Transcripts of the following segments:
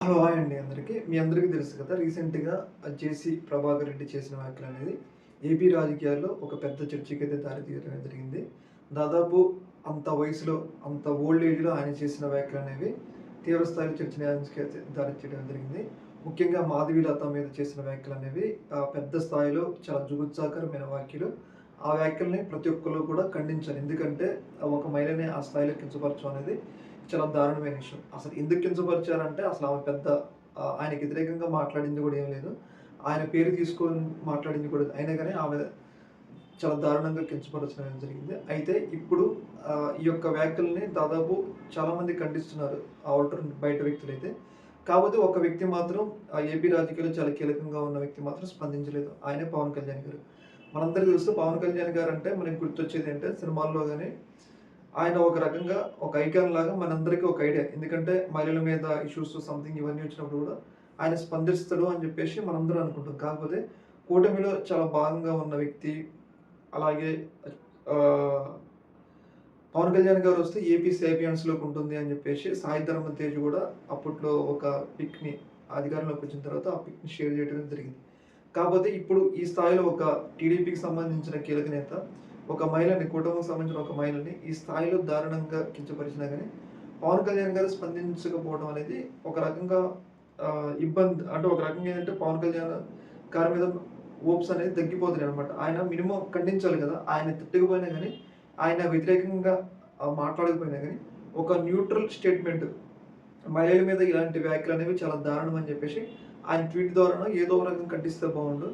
Hello! Hi అండి అందరికి. మీ అందరికీ తెలుసు కదా! రీసెంట్‌గా జేసీ ప్రభాకర్ రెడ్డి చేసిన వ్యాఖ్యలనేది ఏపీ రాజకీయాల్లో ఒక పెద్ద చర్చకైతే దారి తీయడం జరిగింది. దాదాపు అంత వయసులో, అంత ఓల్డ్ ఏజ్‌లో ఆయన చేసిన వ్యాఖ్యలనేవి తీవ్ర స్థాయిలో చర్చనీయాంశకైతే దారి తీయడం జరిగింది. ముఖ్యంగా మాధవీలత మీద చేసిన వ్యాఖ్యలనేవి పెద్ద స్థాయిలో చాలా జుగుప్సాకరమైన వ్యాఖ్యలు. ఆ వ్యాఖ్యల్ని ప్రతి ఒక్కళ్ళు కూడా ఖండించాలి. ఎందుకంటే ఒక మహిళని ఆ స్థాయిలో కించపరచడం అనేది చాలా దారుణమైన విషయం. అసలు ఎందుకు కించపరిచారంటే అసలు ఆమె పెద్ద ఆయనకి వ్యతిరేకంగా మాట్లాడింది కూడా ఏమి లేదు. ఆయన పేరు తీసుకొని మాట్లాడింది కూడా అయినా గాని ఆమె చాలా దారుణంగా కించపరచడం జరిగింది. అయితే ఇప్పుడు ఈ యొక్క వ్యాఖ్యల్ని దాదాపు చాలామంది ఖండిస్తున్నారు. అవతల బయట వ్యక్తులైతే. కాకపోతే ఒక వ్యక్తి మాత్రం ఏపీ రాజకీయాల్లో చాలా కీలకంగా ఉన్న వ్యక్తి మాత్రం స్పందించలేదు. ఆయనే పవన్ కళ్యాణ్ గారు. మనందరికీ తెలుసు పవన్ కళ్యాణ్ గారంటే మనకి గుర్తొచ్చేది ఏంటంటే సినిమాల్లో గాని ఆయన ఒక రకంగా ఒక ఐకాన్ లాగా మనందరికీ ఒక ఐడియా. ఎందుకంటే మహిళల మీద ఇష్యూస్ సంథింగ్ ఇవన్నీ వచ్చినప్పుడు కూడా ఆయన స్పందిస్తాడు అని చెప్పేసి మనందరం అనుకుంటాం. కాకపోతే కూటమిలో చాలా భాగంగా ఉన్న వ్యక్తి అలాగే ఆహ్, పవన్ కళ్యాణ్ గారు వస్తే ఏపీ సేవియన్స్‌లోకి ఉంటుంది అని చెప్పేసి సాయి ధరమ్ తేజ్ కూడా అప్పట్లో ఒక పిక్‌ని అధికారంలోకి వచ్చిన తర్వాత ఆ పిక్‌ని షేర్ చేయడం జరిగింది. కాకపోతే ఇప్పుడు ఈ స్థాయిలో ఒక టీడీపీకి సంబంధించిన కీలక నేత ఒక మహిళని కుటుంబం సంబంధించిన ఒక మహిళని ఈ స్థాయిలో దారుణంగా కించపరిచినా గాని, పవన్ కళ్యాణ్ గారు స్పందించకపోవడం అనేది ఒక రకంగా ఇబ్బంది అంటే ఒక రకంగా ఏంటంటే పవన్ కళ్యాణ్ గారి మీద హోప్స్ అనేది తగ్గిపోతున్నాయన్నమాట. ఆయన మినిమమ్ ఖండించాలి కదా! ఆయన తిట్టకపోయినా గాని, ఆయన వ్యతిరేకంగా మాట్లాడకపోయినా గాని, ఒక న్యూట్రల్ స్టేట్‌మెంట్ మహిళల మీద ఇలాంటి వ్యాఖ్యలనేవి చాలా దారుణం అని చెప్పేసి ఆయన ట్వీట్ ద్వారానో ఏదో ఒక రకంగా ఖండిస్తే బావుండు.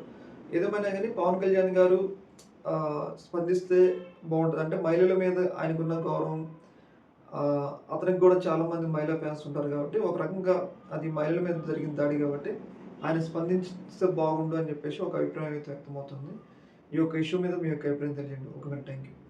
ఏదేమైనా గాని పవన్ కళ్యాణ్ గారు స్పందిస్తే బావుంటది. అంటే మహిళల మీద ఆయనకున్న గౌరవం అతనికి గూడా చాలామంది మహిళా ఫ్యాన్స్ ఉంటారు గాబట్టి, ఒక రకంగా అది మహిళల మీద జరిగిన దాడి గాబట్టి, ఆయన స్పందించితే బాగుండు అని జెప్పేసి ఒక అభిప్రాయం అయితే వ్యక్తమవుతుంది. ఈ యొక్క ఇష్యూ మీద మీ యొక్క అభిప్రాయం తెలియజేయండి. ఓకేనా? Thank you.